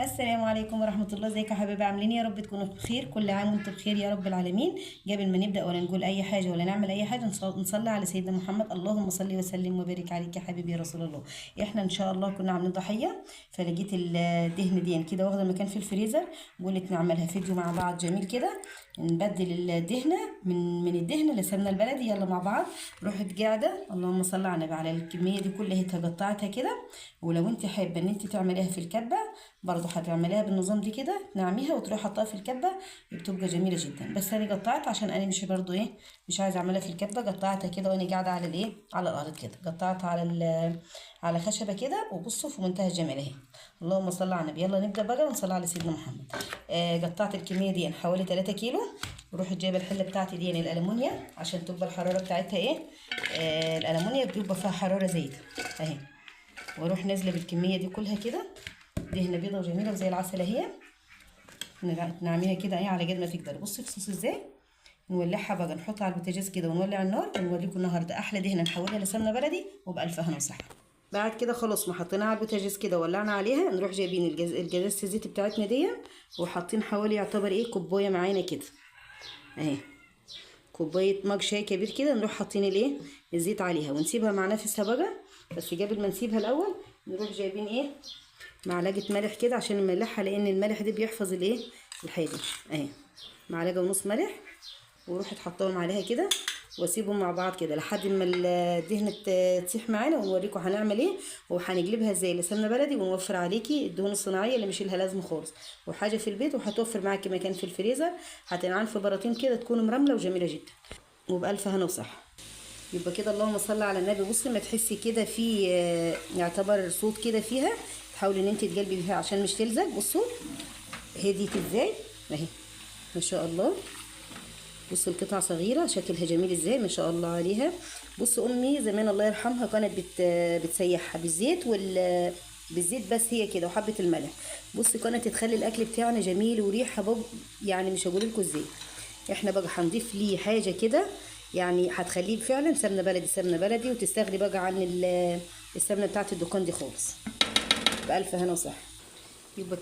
السلام عليكم ورحمة الله. ازيكم يا حبايبي؟ عاملين يا رب تكونوا بخير. كل عام وانتم بخير يا رب العالمين. قبل ما نبدأ ولا نقول أي حاجة ولا نعمل أي حاجة نصلي على سيدنا محمد. اللهم صل وسلم وبارك عليك يا حبيبي يا رسول الله. احنا إن شاء الله كنا عاملين ضحية، فلقيت الدهن دي كده واخدة مكان في الفريزر، وقلت نعملها فيديو مع بعض جميل كده، نبدل الدهنة من الدهن لسمنة البلدي. يلا مع بعض. رحت قاعدة اللهم صل على النبي على الكمية دي كلها، قطعتها كده. ولو انت حابة ان انت تعمليها في الكبة برضه هتعمليها بالنظام دي كده، تنعميها وتروحي حطها في الكبه، بتبقى جميله جدا. بس انا قطعت عشان انا مش برضه مش عايزه اعملها في الكبه. قطعتها كده وانا قاعده على على الارض كده، قطعت على خشبه كده. وبصوا في منتهى الجمال اهي. اللهم صل على النبي. يلا نبدا بقى ونصلي على سيدنا محمد. قطعت الكميه دي حوالي 3 كيلو. ورحت جايبه الحله بتاعتي دي الالومنيا عشان تبقى الحراره بتاعتها الالومنيا بيبقى فيها حراره زايده اهي. واروح نازله بالكميه دي كلها كده. دهنه بيضه وجميله وزي العسل اهي. نعملها كده على قد ما تقدر. بصي الصوص ازاي نولعها بقى، نحطها على البوتاجاز كده ونولع النار، ونوريكم النهارده احلى دهنه نحولها لسمنه بلدي وبالف هنا وصحه. بعد كده خلاص ما حطيناها على البوتاجاز كده ولعنا عليها، نروح جايبين الجزازه الزيت بتاعتنا دي، وحاطين حوالي يعتبر كوبايه معانا كده اهي، كوبايه مج شاي كبير كده. نروح حاطين الزيت عليها ونسيبها مع نفسها بقى. بس قبل ما نسيبها الاول نروح جايبين معلقه ملح كده عشان نملحها، لان الملح ده بيحفظ الحاجه اهي. معلقه ونص ملح، ورحت حطاهم عليها كده واسيبهم مع بعض كده لحد ما الدهنه تسيح معانا، ونوريكم هنعمل وهنقلبها ازاي لسمنه بلدي، ونوفر عليكي الدهون الصناعيه اللي مش لها لازمه خالص، وحاجه في البيت وهتوفر معاكي مكان في الفريزر. هتنعن في براطين كده تكون مرمله وجميله جدا وبالف هنا وصحه. يبقى كده اللهم صل على النبي. بصي ما تحسي كده في يعتبر صوت كده فيها، تحاولي ان انت تقلبي فيها عشان مش تلزق. بصوا هديت ازاي اهي ما شاء الله. بصوا القطعه صغيره شكلها جميل ازاي ما شاء الله عليها. بصوا امي زمان الله يرحمها كانت بتسيحها بالزيت بالزيت بس هي كده وحبه الملح. بصي كانت تخلي الاكل بتاعنا جميل وريحه يعني مش هقول لكم ازاي. احنا بقى هنضيف ليه حاجه كده هتخليه فعلا سمنه بلدي، سمنه بلدي، وتستغني بقى عن السمنه بتاعت الدكان دي خالص. بألف هنا وصحه. يبقى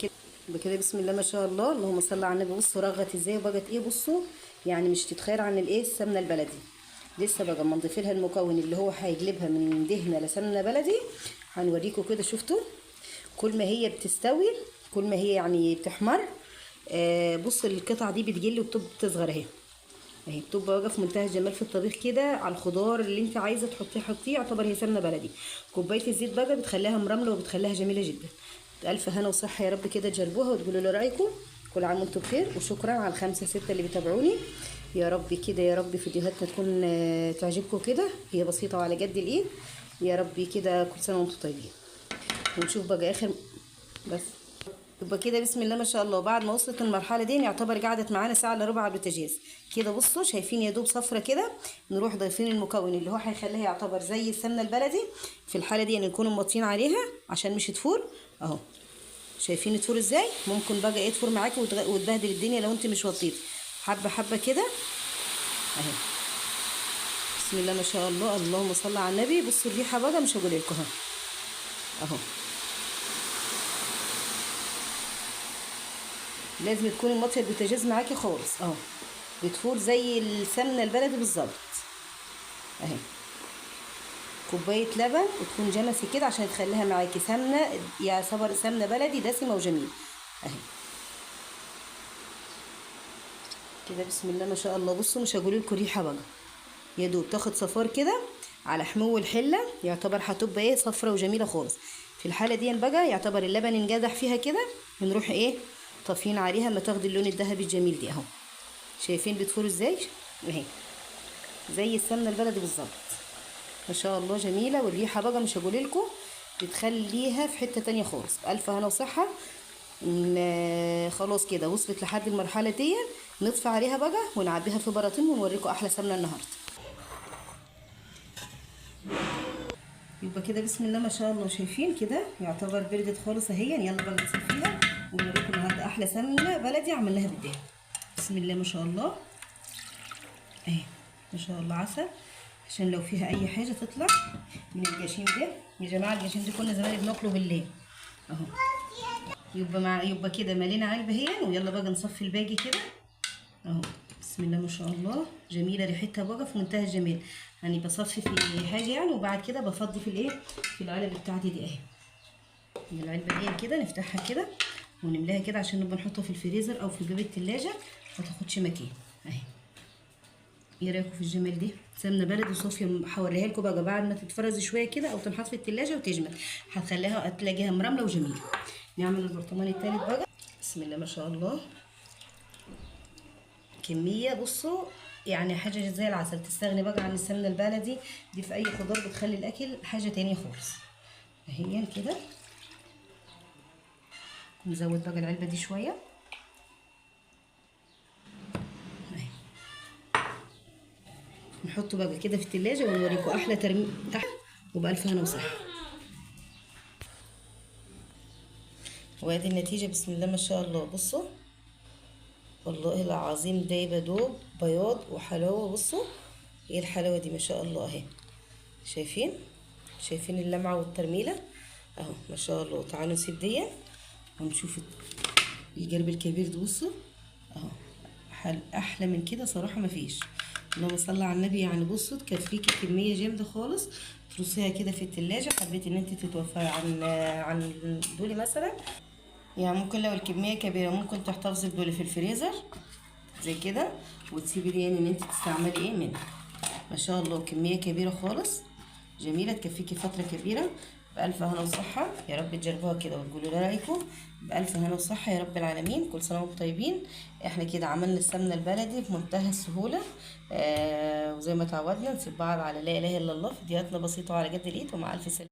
كده بسم الله ما شاء الله. اللهم صل على النبي. بصوا رغت ازاي وبقت بصوا مش تتخير عن السمنه البلدي. لسه بقى ما نضيف لها المكون اللي هو هيقلبها من دهنه لسمنه بلدي. هنوريكم كده. شفتوا كل ما هي بتستوي كل ما هي بتحمر. بصوا القطعه دي بتجلي وبتصغر اهي بتبقى واقفه في منتهى الجمال في الطبيخ كده على الخضار اللي انت عايزه تحطيه حطيه. يعتبر هي سمنه بلدي. كوبايه الزيت بقى بتخليها مرمله وبتخليها جميله جدا. الف هنا وصحه يا رب كده. تجربوها وتقولوا لي رايكم. كل عام وانتم بخير، وشكرا على ال5 6 اللي بيتابعوني. يا رب كده يا رب فيديوهاتنا تكون تعجبكم كده. هي بسيطه وعلى قد الايد. يا رب كده كل سنه وانتم طيبين. ونشوف بقى اخر بس. يبقى كده بسم الله ما شاء الله. بعد ما وصلت المرحله دي يعتبر قعدت معانا ساعه الا ربع على البوتاجاز كده. بصوا شايفين يا دوب صفرة كده. نروح ضايفين المكون اللي هو هيخليها يعتبر زي السمنه البلدي. في الحاله دي نكون موطين عليها عشان مش تفور اهو. شايفين تفور ازاي؟ ممكن بقى تفور معاكي وتبهدل الدنيا لو انت مش وطيتي. حبه حبه كده اهي. بسم الله ما شاء الله. اللهم صل على النبي. بصوا الريحه بقى مش هقول لكم اهو. لازم تكوني مطفيه البوتاجاز معاكي خالص اهو. بتفور زي السمنه البلدي بالظبط اهي. كوبايه لبن وتكون جمسي كده عشان تخليها معاكي سمنه يعتبر سمنه بلدي دسمه وجميل اهي كده. بسم الله ما شاء الله. بصوا مش هقول لكم ريحه بقى. يا دوب تاخد صفار كده على حمو الحله يعتبر هتبقى صفرة وجميله خالص. في الحاله دي بقى يعتبر اللبن انجدح فيها كده. بنروح طافين عليها ما تاخد اللون الذهبي الجميل دي اهو. شايفين بتفور ازاي اهي زي السمنه البلدي بالظبط ما شاء الله جميله. والريحه بقى مش هقول لكم بتخليها في حته تانية خالص. الف هنا وصحه. خلاص كده وصلت لحد المرحله دي. نطفي عليها بقى ونعبيها في براطين ونوريكم احلى سمنه النهارده. يبقى كده بسم الله ما شاء الله. شايفين كده يعتبر بردت خالص اهي. يلا بقى نصفيها ونوريكم النهارده احلى سمنه بلدي عملناها بالدهن. بسم الله ما شاء الله اهي ما شاء الله عسل. عشان لو فيها اي حاجه تطلع من الجاشين ده. يا جماعه الجاشين ده كنا زمان بناكله بالليل اهو. يبقى كده مالينا علبه اهي. ويلا بقى نصفي الباقي كده اهو. بسم الله ما شاء الله، جميله ريحتها بقى في منتهى الجمال. يعني بصفي في حاجه يعني، وبعد كده بفضي في الايه، في العلب بتاعتي دي اهي. العلبه دي كده نفتحها كده ونملاها كده عشان نبقى نحطها في الفريزر او في باب التلاجة ما تاخدش مكان اهي. ايه رايكم في الجمال دي؟ سمنه بلدي صافيه. هوريها لكم بقى بعد ما تتفرز شويه كده او تنحط في التلاجة وتجمد، هتخليها تلاقيها مرمله وجميله. نعمل البرطمان التالت بقى. بسم الله ما شاء الله، كميه بصوا يعني حاجه زي العسل. تستغني بقى عن السمنه البلدي دي في اي خضار، بتخلي الاكل حاجه تانية خالص. اهي كده نزود بقى العلبه دي شويه اهي. نحطه بقى كده في التلاجة ونوريكم احلى ترميم تحت وبألف هنا وصحه. وادي النتيجه بسم الله ما شاء الله. بصوا والله العظيم دايبه دوب بياض وحلاوه. بصوا ايه الحلاوه دي ما شاء الله اهي. شايفين اللمعه والترميله اهو ما شاء الله. تعالوا نسيب دي ونشوف الجرب الكبير ده. بصوا اهو احلى من كده صراحه مفيش. اللهم صل على النبي. يعني بصوا تكفيكي كميه جامده خالص. ترصيها كده في التلاجة. حبيت ان انت تتوفري عن دولي مثلا، يعني ممكن لو الكميه كبيره ممكن تحتفظي بدولي في الفريزر زي كده وتسيبي دي يعني ان انت تستعملي ايه منها. ما شاء الله كميه كبيره خالص جميله تكفيكي فتره كبيره. بألف هنا وصحة. يا رب تجربوها كده وتقولوا لي رأيكم. بألف هنا وصحة يا رب العالمين. كل سنة وانتم طيبين. احنا كده عملنا السمنة البلدي بمنتهى السهولة. وزي ما تعودنا نسيب بعض على لا إله إلا الله. فيديوهاتنا بسيطة وعلى قد الإيد. ومع ألف سلامة.